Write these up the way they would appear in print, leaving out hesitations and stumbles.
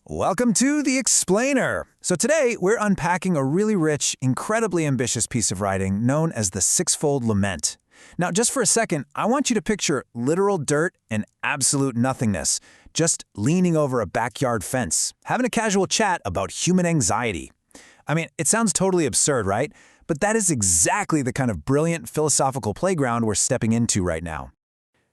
Welcome to The Explainer. So today, we're unpacking a really rich, incredibly ambitious piece of writing known as the Sixfold Lament. Now, just for a second, I want you to picture literal dirt and absolute nothingness, just leaning over a backyard fence, having a casual chat about human anxiety. I mean, it sounds totally absurd, right? But that is exactly the kind of brilliant philosophical playground we're stepping into right now.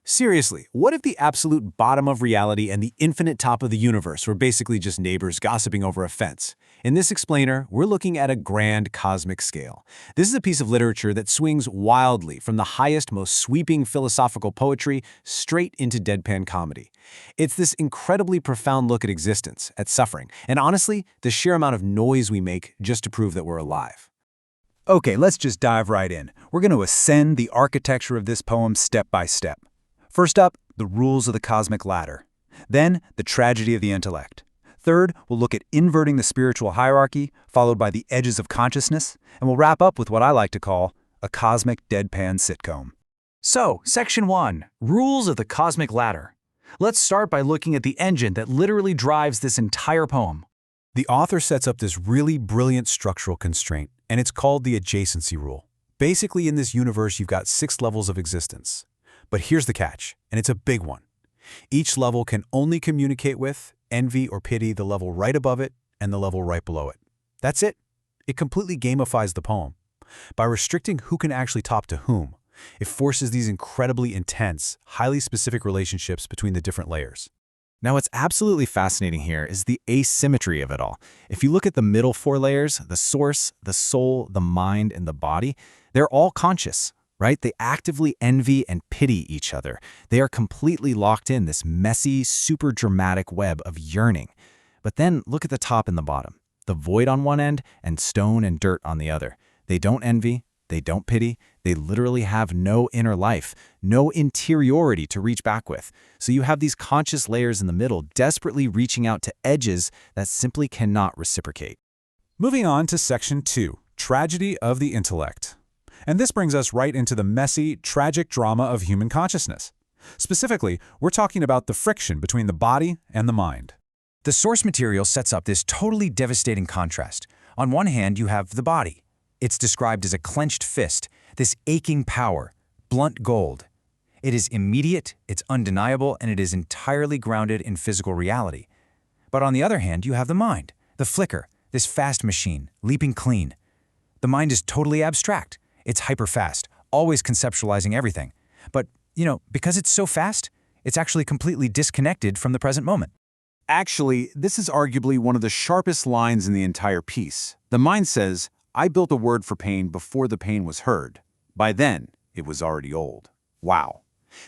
Seriously, what if the absolute bottom of reality and the infinite top of the universe were basically just neighbors gossiping over a fence? In this explainer, we're looking at a grand cosmic scale. This is a piece of literature that swings wildly from the highest, most sweeping philosophical poetry straight into deadpan comedy. It's this incredibly profound look at existence, at suffering, and honestly, the sheer amount of noise we make just to prove that we're alive. Okay, let's just dive right in. We're going to ascend the architecture of this poem step by step. First up, the rules of the cosmic ladder. Then, the tragedy of the intellect. Third, we'll look at inverting the spiritual hierarchy, followed by the edges of consciousness, and we'll wrap up with what I like to call a cosmic deadpan sitcom. So, Section 1, Rules of the Cosmic Ladder. Let's start by looking at the engine that literally drives this entire poem. The author sets up this really brilliant structural constraint, and it's called the adjacency rule. Basically, in this universe, you've got 6 levels of existence. But here's the catch, and it's a big one. Each level can only communicate with, envy, or pity the level right above it and the level right below it. That's it. It completely gamifies the poem. By restricting who can actually talk to whom, it forces these incredibly intense, highly specific relationships between the different layers. Now, what's absolutely fascinating here is the asymmetry of it all. If you look at the middle 4 layers, the source, the soul, the mind, and the body, they're all conscious. Right? They actively envy and pity each other. They are completely locked in this messy, super dramatic web of yearning. But then look at the top and the bottom. The void on one end and stone and dirt on the other. They don't envy, they don't pity, they literally have no inner life, no interiority to reach back with. So you have these conscious layers in the middle desperately reaching out to edges that simply cannot reciprocate. Moving on to Section 2, Tragedy of the Intellect. And this brings us right into the messy, tragic drama of human consciousness. Specifically, we're talking about the friction between the body and the mind. The source material sets up this totally devastating contrast. On one hand, you have the body. It's described as a clenched fist, this aching power, blunt gold. It is immediate, it's undeniable, and it is entirely grounded in physical reality. But on the other hand, you have the mind, the flicker, this fast machine, leaping clean. The mind is totally abstract. It's hyper-fast, always conceptualizing everything. But, because it's so fast, it's actually completely disconnected from the present moment. Actually, this is arguably one of the sharpest lines in the entire piece. The mind says, "I built a word for pain before the pain was heard. By then, it was already old." Wow.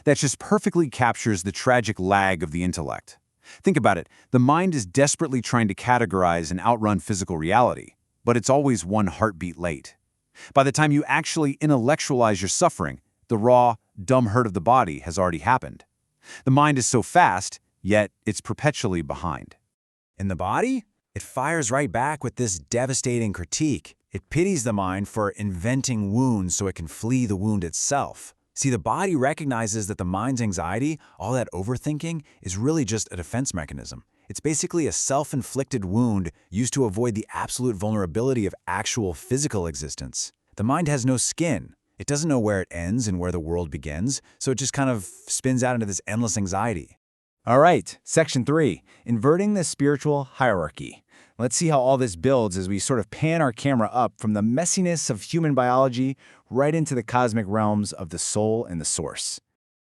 That just perfectly captures the tragic lag of the intellect. Think about it. The mind is desperately trying to categorize and outrun physical reality, but it's always one heartbeat late. By the time you actually intellectualize your suffering, the raw, dumb hurt of the body has already happened. The mind is so fast, yet it's perpetually behind. In the body, it fires right back with this devastating critique. It pities the mind for inventing wounds so it can flee the wound itself. See, the body recognizes that the mind's anxiety, all that overthinking, is really just a defense mechanism. It's basically a self-inflicted wound used to avoid the absolute vulnerability of actual physical existence. The mind has no skin. It doesn't know where it ends and where the world begins, so it just kind of spins out into this endless anxiety. All right, Section 3, Inverting the Spiritual Hierarchy. Let's see how all this builds as we sort of pan our camera up from the messiness of human biology right into the cosmic realms of the soul and the source.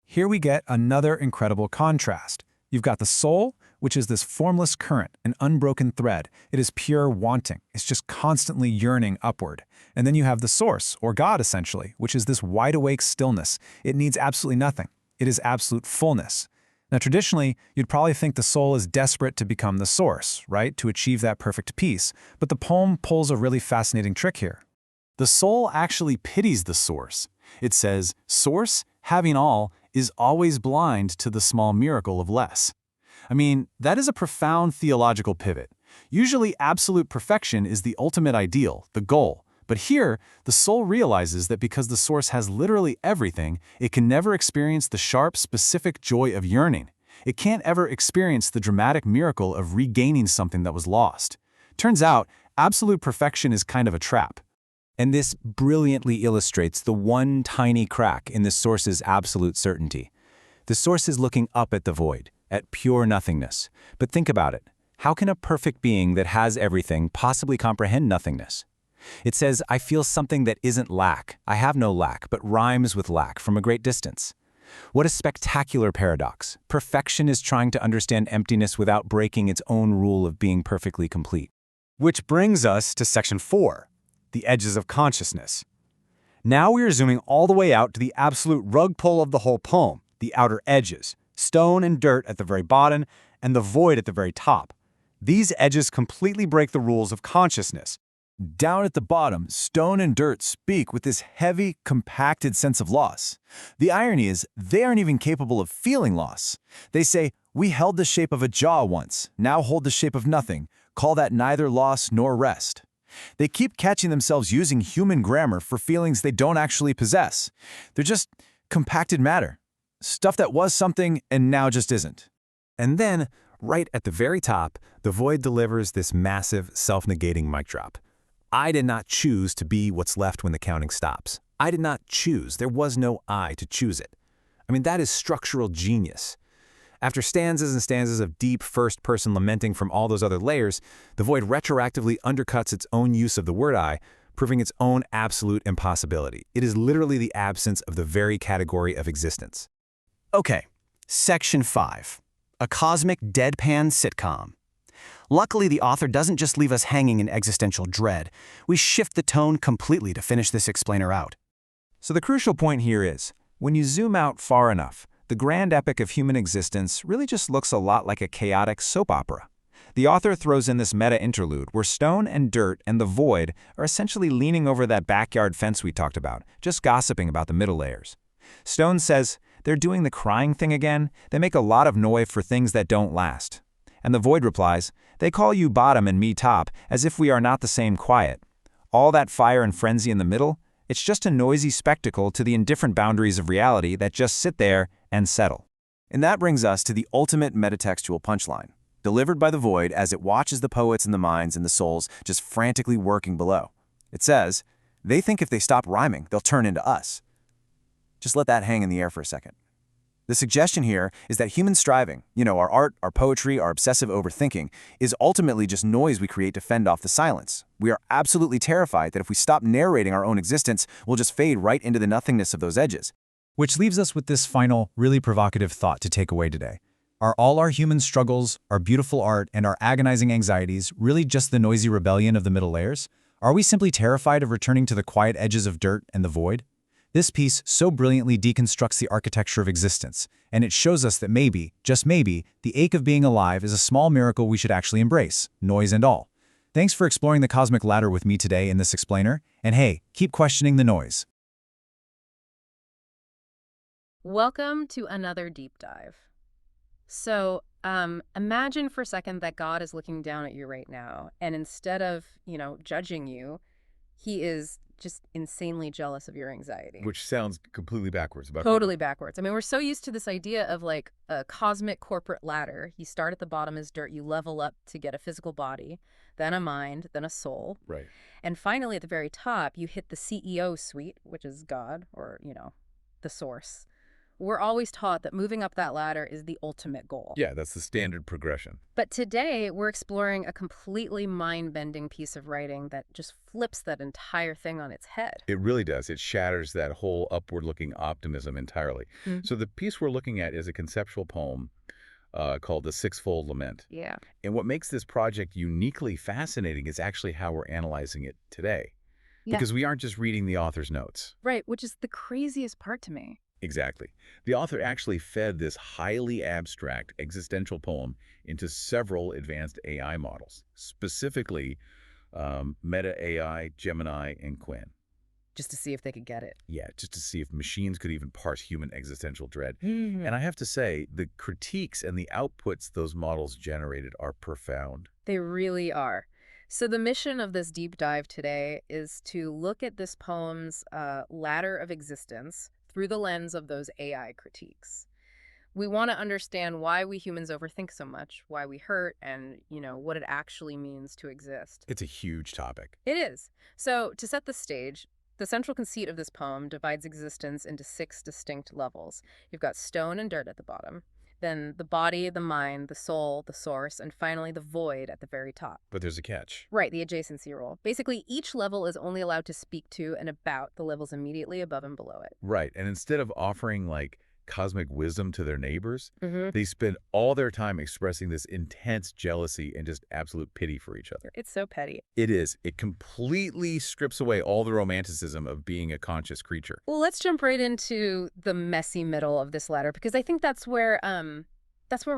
Here we get another incredible contrast. You've got the soul, which is this formless current, an unbroken thread. It is pure wanting. It's just constantly yearning upward. And then you have the source, or God essentially, which is this wide-awake stillness. It needs absolutely nothing. It is absolute fullness. Now, traditionally, you'd probably think the soul is desperate to become the source, right, to achieve that perfect peace. But the poem pulls a really fascinating trick here. The soul actually pities the source. It says, "Source, having all, is always blind to the small miracle of less." I mean, that is a profound theological pivot. Usually, absolute perfection is the ultimate ideal, the goal. But here, the soul realizes that because the source has literally everything, it can never experience the sharp, specific joy of yearning. It can't ever experience the dramatic miracle of regaining something that was lost. Turns out, absolute perfection is kind of a trap. And this brilliantly illustrates the one tiny crack in the source's absolute certainty. The source is looking up at the void, at pure nothingness. But think about it. How can a perfect being that has everything possibly comprehend nothingness? It says, I feel something that isn't lack. I have no lack, but rhymes with lack from a great distance. What a spectacular paradox. Perfection is trying to understand emptiness without breaking its own rule of being perfectly complete. Which brings us to section 4, the edges of consciousness. Now we are zooming all the way out to the absolute rug pull of the whole poem, the outer edges, stone and dirt at the very bottom, and the void at the very top. These edges completely break the rules of consciousness. Down at the bottom, stone and dirt speak with this heavy, compacted sense of loss. The irony is, they aren't even capable of feeling loss. They say, we held the shape of a jaw once, now hold the shape of nothing. Call that neither loss nor rest. They keep catching themselves using human grammar for feelings they don't actually possess. They're just compacted matter. Stuff that was something and now just isn't. And then, right at the very top, the void delivers this massive, self-negating mic drop. I did not choose to be what's left when the counting stops. I did not choose. There was no I to choose it. I mean, that is structural genius. After stanzas and stanzas of deep first-person lamenting from all those other layers, the void retroactively undercuts its own use of the word I, proving its own absolute impossibility. It is literally the absence of the very category of existence. Okay, section 5. A cosmic deadpan sitcom. Luckily, the author doesn't just leave us hanging in existential dread. We shift the tone completely to finish this explainer out. So the crucial point here is, when you zoom out far enough, the grand epic of human existence really just looks a lot like a chaotic soap opera. The author throws in this meta-interlude where stone and dirt and the void are essentially leaning over that backyard fence we talked about, just gossiping about the middle layers. Stone says, they're doing the crying thing again. They make a lot of noise for things that don't last. And the void replies, they call you bottom and me top, as if we are not the same quiet. All that fire and frenzy in the middle, it's just a noisy spectacle to the indifferent boundaries of reality that just sit there and settle. And that brings us to the ultimate metatextual punchline, delivered by the void as it watches the poets and the minds and the souls just frantically working below. It says, they think if they stop rhyming, they'll turn into us. Just let that hang in the air for a second. The suggestion here is that human striving, our art, our poetry, our obsessive overthinking, is ultimately just noise we create to fend off the silence. We are absolutely terrified that if we stop narrating our own existence, we'll just fade right into the nothingness of those edges. Which leaves us with this final, really provocative thought to take away today. Are all our human struggles, our beautiful art, and our agonizing anxieties really just the noisy rebellion of the middle layers? Are we simply terrified of returning to the quiet edges of dirt and the void? This piece so brilliantly deconstructs the architecture of existence, and it shows us that maybe, just maybe, the ache of being alive is a small miracle we should actually embrace, noise and all. Thanks for exploring the cosmic ladder with me today in this explainer, and hey, keep questioning the noise. Welcome to another deep dive. So, imagine for a second that God is looking down at you right now, and instead of, judging you, he is just insanely jealous of your anxiety. Which sounds completely backwards. Totally backwards. I mean, we're so used to this idea of like a cosmic corporate ladder. You start at the bottom as dirt, you level up to get a physical body, then a mind, then a soul. Right. And finally, at the very top, you hit the CEO suite, which is God, or, the source. We're always taught that moving up that ladder is the ultimate goal. Yeah, that's the standard progression. But today, we're exploring a completely mind-bending piece of writing that just flips that entire thing on its head. It really does. It shatters that whole upward-looking optimism entirely. Mm-hmm. So the piece we're looking at is a conceptual poem called The Sixfold Lament. Yeah. And what makes this project uniquely fascinating is actually how we're analyzing it today. Yeah. Because we aren't just reading the author's notes. Right, which is the craziest part to me. Exactly. The author actually fed this highly abstract existential poem into several advanced AI models, specifically Meta AI, Gemini, and Quinn. Just to see if they could get it. Yeah, just to see if machines could even parse human existential dread. Mm-hmm. And I have to say, the critiques and the outputs those models generated are profound. They really are. So the mission of this deep dive today is to look at this poem's ladder of existence through the lens of those AI critiques. We want to understand why we humans overthink so much, why we hurt, and, what it actually means to exist. It's a huge topic. It is. So, to set the stage, the central conceit of this poem divides existence into 6 distinct levels. You've got stone and dirt at the bottom, then the body, the mind, the soul, the source, and finally the void at the very top. But there's a catch. Right, the adjacency rule. Basically, each level is only allowed to speak to and about the levels immediately above and below it. Right. And instead of offering, cosmic wisdom to their neighbors, Mm-hmm. they spend all their time expressing this intense jealousy and just absolute pity for each other. It's so petty. It is. It completely strips away all the romanticism of being a conscious creature. Well, let's jump right into the messy middle of this ladder, because I think that's where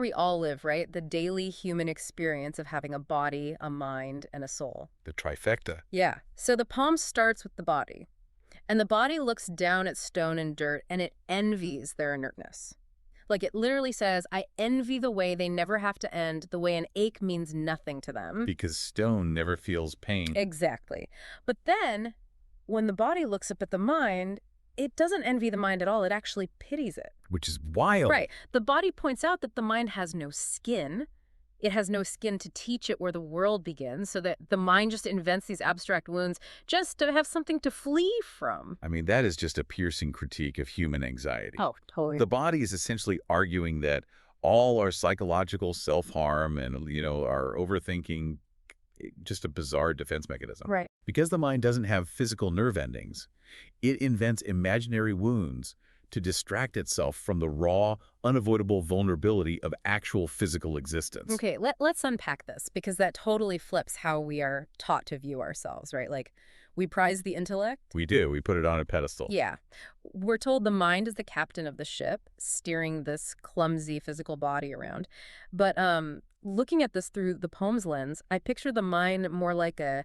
we all live, right? The daily human experience of having a body, a mind, and a soul. The trifecta. Yeah. So the poem starts with the body. And the body looks down at stone and dirt, and it envies their inertness. Like, it literally says, I envy the way they never have to end, the way an ache means nothing to them. Because stone never feels pain. Exactly. But then, when the body looks up at the mind, it doesn't envy the mind at all. It actually pities it. Which is wild. Right. The body points out that the mind has no skin. It has no skin to teach it where the world begins, so that the mind just invents these abstract wounds just to have something to flee from. I mean, that is just a piercing critique of human anxiety. Oh, totally. The body is essentially arguing that all our psychological self-harm and, our overthinking, just a bizarre defense mechanism. Right. Because the mind doesn't have physical nerve endings, it invents imaginary wounds to distract itself from the raw, unavoidable vulnerability of actual physical existence. Okay, let's unpack this, because that totally flips how we are taught to view ourselves, right? Like, we prize the intellect. We do. We put it on a pedestal. Yeah. We're told the mind is the captain of the ship, steering this clumsy physical body around. But looking at this through the poem's lens, I picture the mind more like a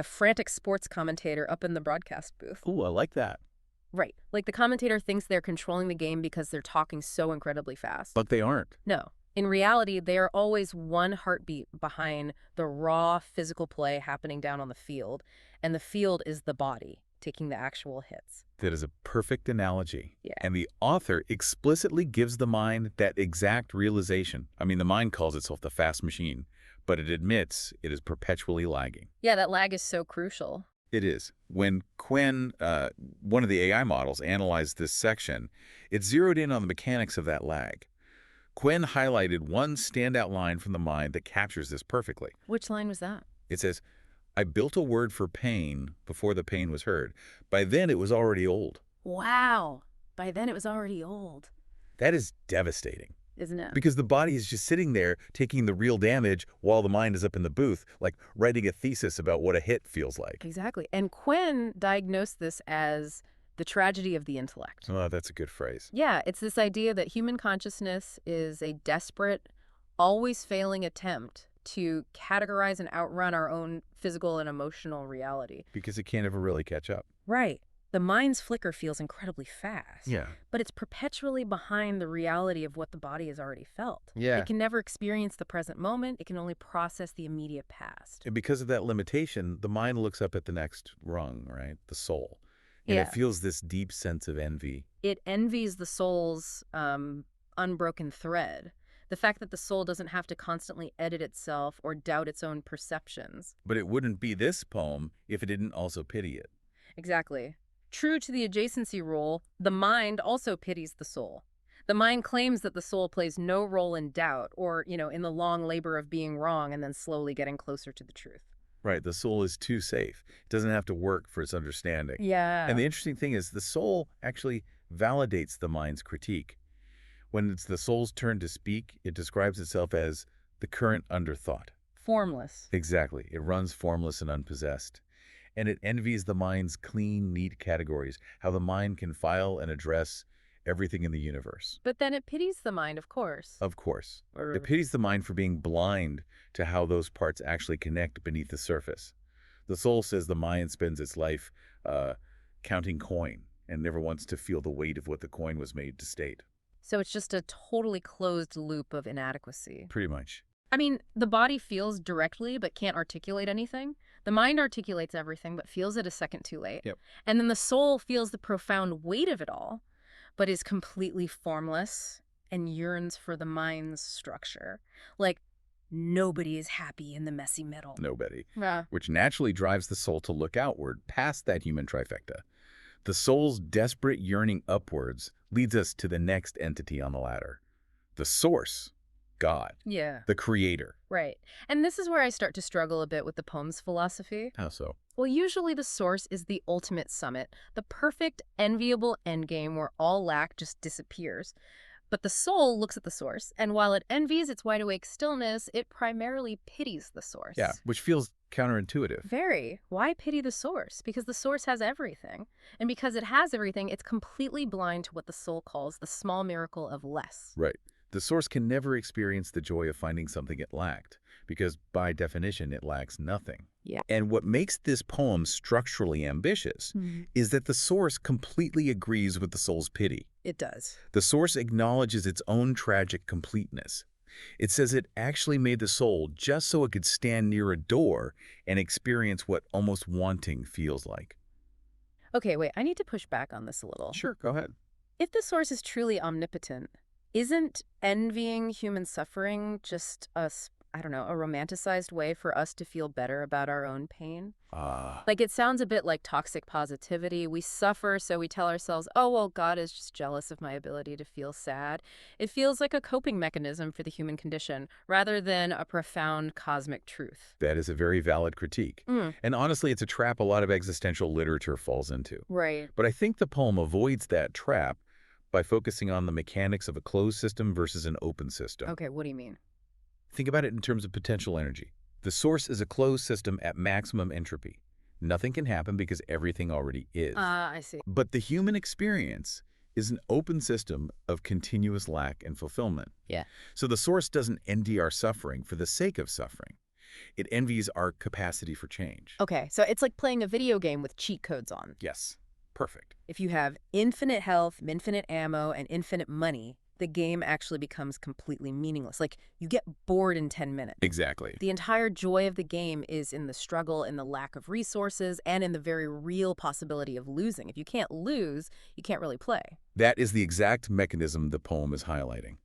frantic sports commentator up in the broadcast booth. Ooh, I like that. Right. Like, the commentator thinks they're controlling the game because they're talking so incredibly fast. But they aren't. No. In reality, they are always one heartbeat behind the raw physical play happening down on the field, and the field is the body taking the actual hits. That is a perfect analogy. Yeah. And the author explicitly gives the mind that exact realization. I mean, the mind calls itself the fast machine, but it admits it is perpetually lagging. Yeah, that lag is so crucial. It is. When Quinn, one of the AI models, analyzed this section, it zeroed in on the mechanics of that lag. Quinn highlighted one standout line from the mind that captures this perfectly. Which line was that? It says, I built a word for pain before the pain was heard. By then, it was already old. Wow. By then it was already old. That is devastating. Isn't it? Because the body is just sitting there taking the real damage while the mind is up in the booth, like writing a thesis about what a hit feels like. Exactly. And Quinn diagnosed this as the tragedy of the intellect. Oh, that's a good phrase. Yeah, it's this idea that human consciousness is a desperate, always failing attempt to categorize and outrun our own physical and emotional reality. Because it can't ever really catch up. Right. The mind's flicker feels incredibly fast. Yeah. But it's perpetually behind the reality of what the body has already felt. Yeah. It can never experience the present moment. It can only process the immediate past. And because of that limitation, the mind looks up at the next rung, right? The soul. And Yeah. it feels this deep sense of envy. It envies the soul's unbroken thread. The fact that the soul doesn't have to constantly edit itself or doubt its own perceptions. But it wouldn't be this poem if it didn't also pity it. Exactly. True to the adjacency rule, the mind also pities the soul. The mind claims that the soul plays no role in doubt or, in the long labor of being wrong and then slowly getting closer to the truth. Right, the soul is too safe. It doesn't have to work for its understanding. Yeah. And the interesting thing is the soul actually validates the mind's critique. When it's the soul's turn to speak, it describes itself as the current underthought. Formless. Exactly. It runs formless and unpossessed. And it envies the mind's clean, neat categories, how the mind can file and address everything in the universe. But then it pities the mind, of course. Of course. It pities the mind for being blind to how those parts actually connect beneath the surface. The soul says the mind spends its life counting coin and never wants to feel the weight of what the coin was made to state. So it's just a totally closed loop of inadequacy. Pretty much. I mean, the body feels directly but can't articulate anything. The mind articulates everything but feels it a second too late. Yep. And then the soul feels the profound weight of it all, but is completely formless and yearns for the mind's structure. Like, nobody is happy in the messy middle. Nobody. Yeah. Which naturally drives the soul to look outward, past that human trifecta. The soul's desperate yearning upwards leads us to the next entity on the ladder. The source. God. Yeah. The creator. Right. And this is where I start to struggle a bit with the poem's philosophy. How so? Well, usually the source is the ultimate summit, the perfect, enviable endgame where all lack just disappears. But the soul looks at the source, and while it envies its wide-awake stillness, it primarily pities the source. Yeah, which feels counterintuitive. Very. Why pity the source? Because the source has everything. And because it has everything, it's completely blind to what the soul calls the small miracle of less. Right. The source can never experience the joy of finding something it lacked, because by definition, it lacks nothing. Yeah. And what makes this poem structurally ambitious is that the source completely agrees with the soul's pity. It does. The source acknowledges its own tragic completeness. It says it actually made the soul just so it could stand near a door and experience what almost wanting feels like. Okay, wait, I need to push back on this a little. Sure, go ahead. If the source is truly omnipotent, isn't envying human suffering just a romanticized way for us to feel better about our own pain? Like, it sounds a bit like toxic positivity. We suffer, so we tell ourselves, oh, well, God is just jealous of my ability to feel sad. It feels like a coping mechanism for the human condition, rather than a profound cosmic truth. That is a very valid critique. And honestly, it's a trap a lot of existential literature falls into. Right. But I think the poem avoids that trap by focusing on the mechanics of a closed system versus an open system. Okay, what do you mean? Think about it in terms of potential energy. The source is a closed system at maximum entropy. Nothing can happen because everything already is. I see. But the human experience is an open system of continuous lack and fulfillment. Yeah. So the source doesn't envy our suffering for the sake of suffering. It envies our capacity for change. Okay, so it's like playing a video game with cheat codes on. Yes. Perfect. If you have infinite health, infinite ammo, and infinite money, the game actually becomes completely meaningless. Like, you get bored in 10 minutes. Exactly. The entire joy of the game is in the struggle, in the lack of resources, and in the very real possibility of losing. If you can't lose, you can't really play. That is the exact mechanism the poem is highlighting.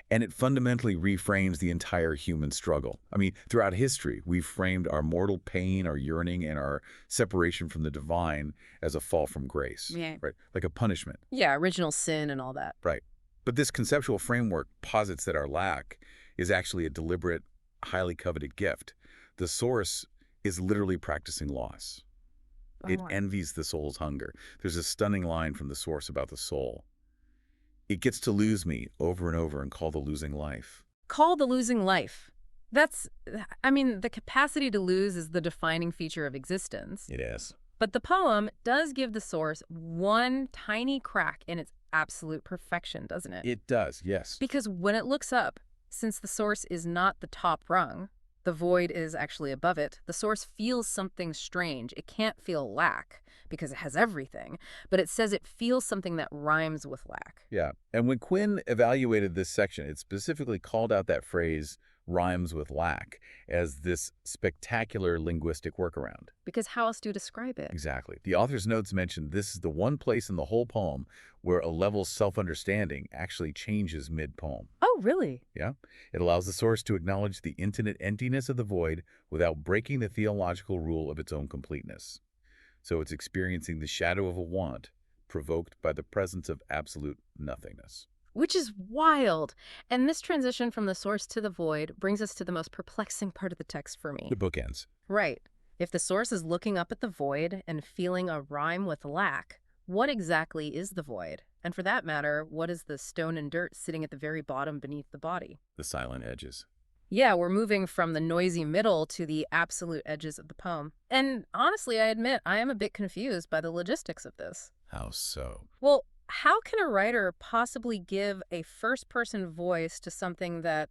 And it fundamentally reframes the entire human struggle. I mean, throughout history, we've framed our mortal pain, our yearning, and our separation from the divine as a fall from grace. Yeah. Right? Like a punishment. Yeah, original sin and all that. Right. But this conceptual framework posits that our lack is actually a deliberate, highly coveted gift. The source is literally practicing loss. It envies the soul's hunger. There's a stunning line from the source about the soul. It gets to lose me over and over and call the losing life. Call the losing life. The capacity to lose is the defining feature of existence. It is. But the poem does give the source one tiny crack in its absolute perfection, doesn't it? It does, yes. Because when it looks up, since the source is not the top rung, the void is actually above it, the source feels something strange. It can't feel lack because it has everything, but it says it feels something that rhymes with lack. Yeah, and when Quinn evaluated this section, it specifically called out that phrase, rhymes with lack, as this spectacular linguistic workaround. Because how else do you describe it? Exactly. The author's notes mentioned this is the one place in the whole poem where a level's self-understanding actually changes mid-poem. Oh, really? Yeah. It allows the source to acknowledge the infinite emptiness of the void without breaking the theological rule of its own completeness. So it's experiencing the shadow of a want provoked by the presence of absolute nothingness. Which is wild. And this transition from the source to the void brings us to the most perplexing part of the text for me. The bookends. Right. If the source is looking up at the void and feeling a rhyme with lack, what exactly is the void? And for that matter, what is the stone and dirt sitting at the very bottom beneath the body? The silent edges. Yeah, we're moving from the noisy middle to the absolute edges of the poem. And honestly, I admit, I am a bit confused by the logistics of this. How so? Well, how can a writer possibly give a first-person voice to something that,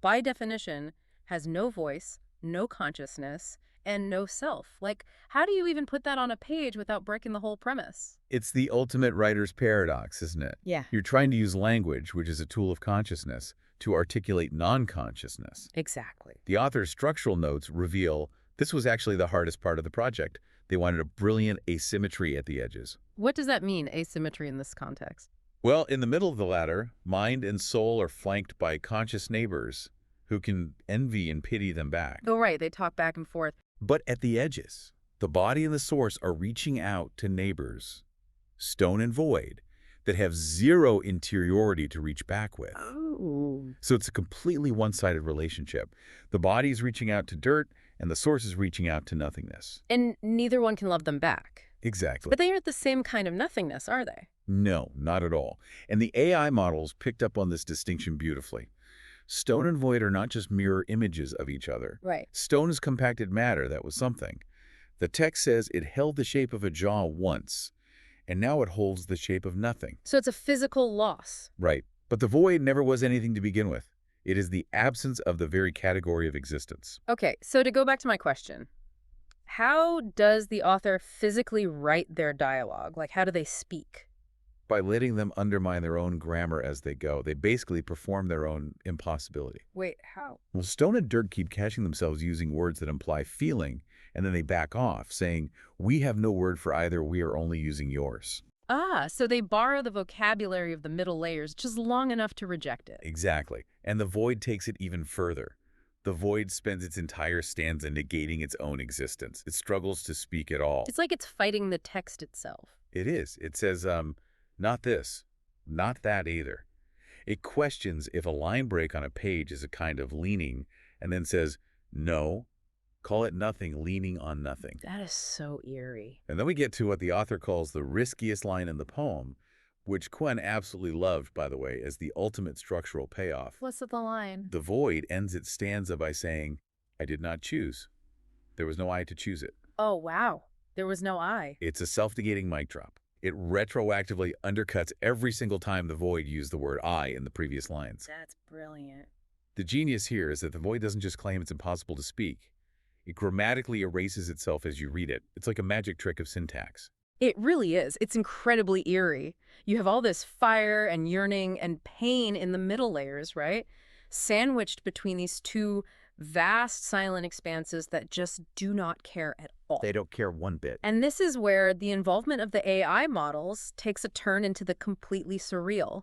by definition, has no voice, no consciousness, and no self? Like, how do you even put that on a page without breaking the whole premise? It's the ultimate writer's paradox, isn't it? Yeah. You're trying to use language, which is a tool of consciousness, to articulate non-consciousness. Exactly. The author's structural notes reveal this was actually the hardest part of the project. They wanted a brilliant asymmetry at the edges. What does that mean, asymmetry in this context? Well, in the middle of the ladder, mind and soul are flanked by conscious neighbors who can envy and pity them back. Oh, right, they talk back and forth. But at the edges, the body and the source are reaching out to neighbors, stone and void, that have zero interiority to reach back with. Oh. So it's a completely one-sided relationship. The body's reaching out to dirt, and the source is reaching out to nothingness. And neither one can love them back. Exactly. But they aren't the same kind of nothingness, are they? No, not at all. And the AI models picked up on this distinction beautifully. Stone and void are not just mirror images of each other. Right. Stone is compacted matter that was something. The text says it held the shape of a jaw once, and now it holds the shape of nothing. So it's a physical loss. Right. But the void never was anything to begin with. It is the absence of the very category of existence. Okay, so to go back to my question, how does the author physically write their dialogue? Like, how do they speak? By letting them undermine their own grammar as they go, they basically perform their own impossibility. Wait, how? Well, stone and dirt keep catching themselves using words that imply feeling, and then they back off, saying, "We have no word for either, we are only using yours." Ah, so they borrow the vocabulary of the middle layers just long enough to reject it. Exactly. And the void takes it even further. The void spends its entire stanza negating its own existence. It struggles to speak at all. It's like it's fighting the text itself. It is. It says, not this, not that either. It questions if a line break on a page is a kind of leaning, and then says, no, call it nothing, leaning on nothing. That is so eerie. And then we get to what the author calls the riskiest line in the poem, which Quen absolutely loved, by the way, as the ultimate structural payoff. What's the line? The void ends its stanza by saying, I did not choose. There was no I to choose it. Oh, wow. There was no I. It's a self-negating mic drop. It retroactively undercuts every single time the void used the word I in the previous lines. That's brilliant. The genius here is that the void doesn't just claim it's impossible to speak. It grammatically erases itself as you read it. It's like a magic trick of syntax. It really is. It's incredibly eerie. You have all this fire and yearning and pain in the middle layers, right? Sandwiched between these two vast silent expanses that just do not care at all. They don't care one bit. And this is where the involvement of the AI models takes a turn into the completely surreal.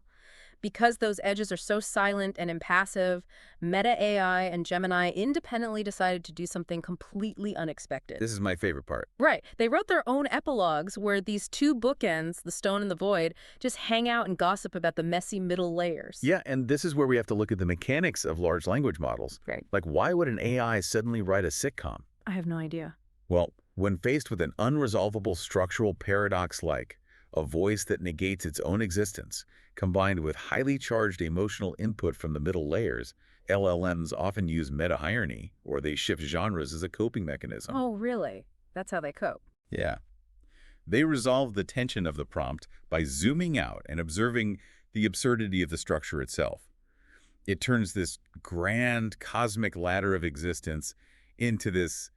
Because those edges are so silent and impassive, Meta AI and Gemini independently decided to do something completely unexpected. This is my favorite part. Right. They wrote their own epilogues where these two bookends, the stone and the void, just hang out and gossip about the messy middle layers. Yeah, and this is where we have to look at the mechanics of large language models. Right. Like, why would an AI suddenly write a sitcom? I have no idea. Well, when faced with an unresolvable structural paradox like a voice that negates its own existence, combined with highly charged emotional input from the middle layers, LLMs often use meta-irony, or they shift genres as a coping mechanism. Oh, really? That's how they cope. Yeah. They resolve the tension of the prompt by zooming out and observing the absurdity of the structure itself. It turns this grand cosmic ladder of existence into this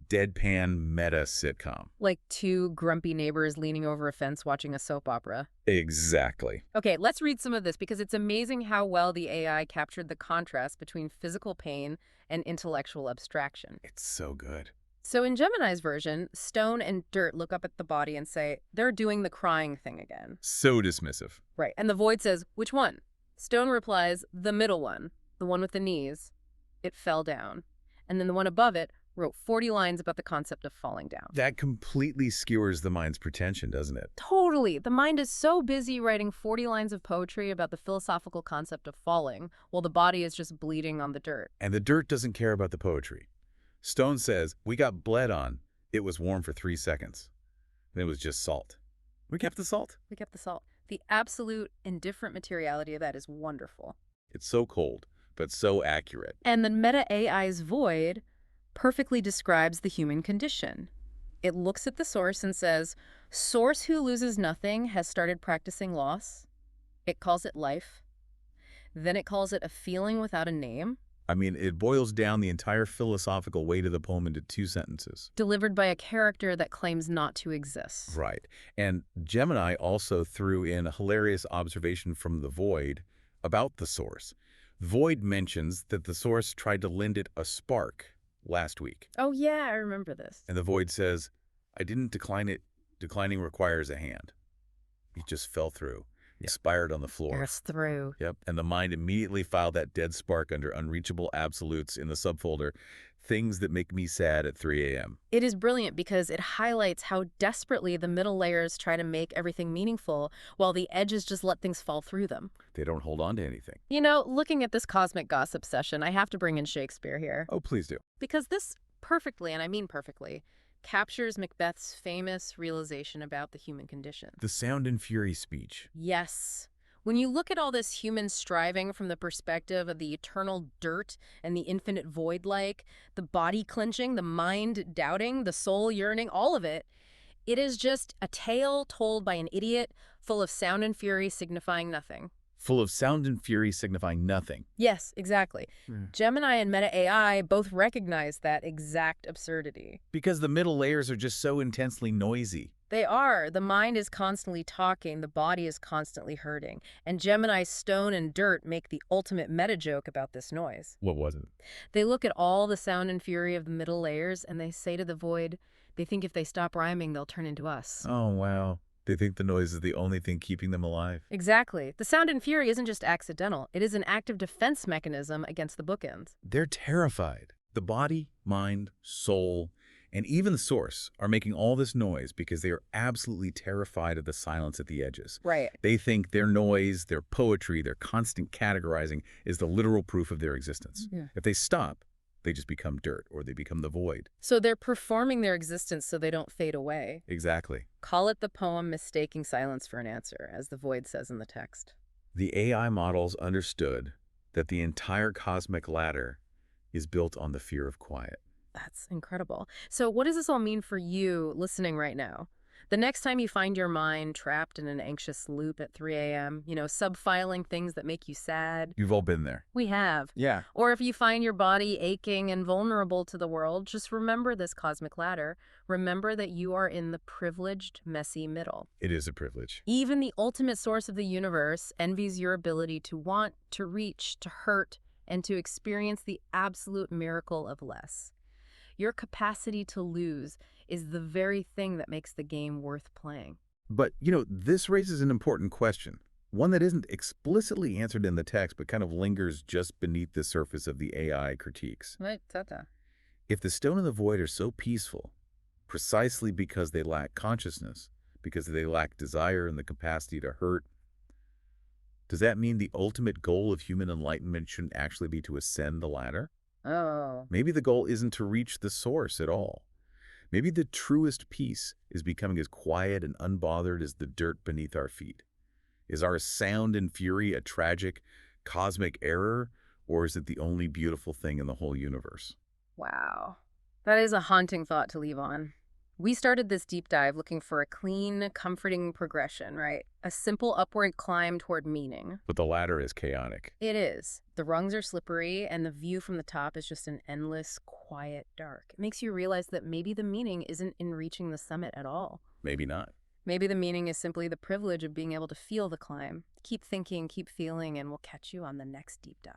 deadpan meta sitcom. Like two grumpy neighbors leaning over a fence watching a soap opera. Exactly. Okay, let's read some of this because it's amazing how well the AI captured the contrast between physical pain and intellectual abstraction. It's so good. So in Gemini's version, stone and dirt look up at the body and say, they're doing the crying thing again. So dismissive. Right, and the void says, which one? Stone replies, the middle one, the one with the knees. It fell down. And then the one above it wrote 40 lines about the concept of falling down. That completely skewers the mind's pretension, doesn't it? Totally. The mind is so busy writing 40 lines of poetry about the philosophical concept of falling, while the body is just bleeding on the dirt. And the dirt doesn't care about the poetry. Stone says, we got bled on. It was warm for 3 seconds. Then it was just salt. We kept the salt. We kept the salt. The absolute indifferent materiality of that is wonderful. It's so cold, but so accurate. And the Meta AI's void perfectly describes the human condition. It looks at the source and says, source who loses nothing has started practicing loss. It calls it life. Then it calls it a feeling without a name. I mean, it boils down the entire philosophical weight of the poem into 2 sentences. Delivered by a character that claims not to exist. Right. And Gemini also threw in a hilarious observation from the void about the source. Void mentions that the source tried to lend it a spark last week. Oh, yeah, I remember this. And the void says, I didn't decline it. Declining requires a hand. It just fell through. expired on the floor. Burst through. Yep. And the mind immediately filed that dead spark under unreachable absolutes in the subfolder, things that make me sad at 3 a.m. It is brilliant because it highlights how desperately the middle layers try to make everything meaningful, while the edges just let things fall through them. They don't hold on to anything. You know, looking at this cosmic gossip session, I have to bring in Shakespeare here. Oh, please do. Because this perfectly, and I mean perfectly, captures Macbeth's famous realization about the human condition. The Sound and Fury speech. Yes. When you look at all this human striving from the perspective of the eternal dirt and the infinite void, like the body clenching, the mind doubting, the soul yearning, all of it, it is just a tale told by an idiot full of sound and fury signifying nothing. Full of sound and fury signifying nothing. Yes, exactly. Gemini and Meta AI both recognize that exact absurdity. Because the middle layers are just so intensely noisy. They are. The mind is constantly talking, the body is constantly hurting. And Gemini's stone and dirt make the ultimate meta joke about this noise. What was it? They look at all the sound and fury of the middle layers and they say to the void, they think if they stop rhyming, they'll turn into us. Oh, wow. They think the noise is the only thing keeping them alive. Exactly. The sound and fury isn't just accidental. It is an active defense mechanism against the bookends. They're terrified. The body, mind, soul, and even the source are making all this noise because they are absolutely terrified of the silence at the edges. Right. They think their noise, their poetry, their constant categorizing is the literal proof of their existence. Yeah. If they stop, they just become dirt or they become the void. So they're performing their existence so they don't fade away. Exactly. Call it the poem mistaking silence for an answer, as the void says in the text. The AI models understood that the entire cosmic ladder is built on the fear of quiet. That's incredible. So what does this all mean for you listening right now? The next time you find your mind trapped in an anxious loop at 3 a.m., subfiling things that make you sad. You've all been there. We have. Yeah. Or if you find your body aching and vulnerable to the world, just remember this cosmic ladder. Remember that you are in the privileged, messy middle. It is a privilege. Even the ultimate source of the universe envies your ability to want, to reach, to hurt, and to experience the absolute miracle of less. Your capacity to lose is the very thing that makes the game worth playing. But, this raises an important question. One that isn't explicitly answered in the text, but kind of lingers just beneath the surface of the AI critiques. Right, Tata. If the stone and the void are so peaceful, precisely because they lack consciousness, because they lack desire and the capacity to hurt, does that mean the ultimate goal of human enlightenment shouldn't actually be to ascend the ladder? Oh. Maybe the goal isn't to reach the source at all. Maybe the truest peace is becoming as quiet and unbothered as the dirt beneath our feet. Is our sound and fury a tragic, cosmic error, or is it the only beautiful thing in the whole universe? Wow. That is a haunting thought to leave on. We started this deep dive looking for a clean, comforting progression, right? A simple upward climb toward meaning. But the ladder is chaotic. It is. The rungs are slippery, and the view from the top is just an endless, quiet dark. It makes you realize that maybe the meaning isn't in reaching the summit at all. Maybe not. Maybe the meaning is simply the privilege of being able to feel the climb. Keep thinking, keep feeling, and we'll catch you on the next deep dive.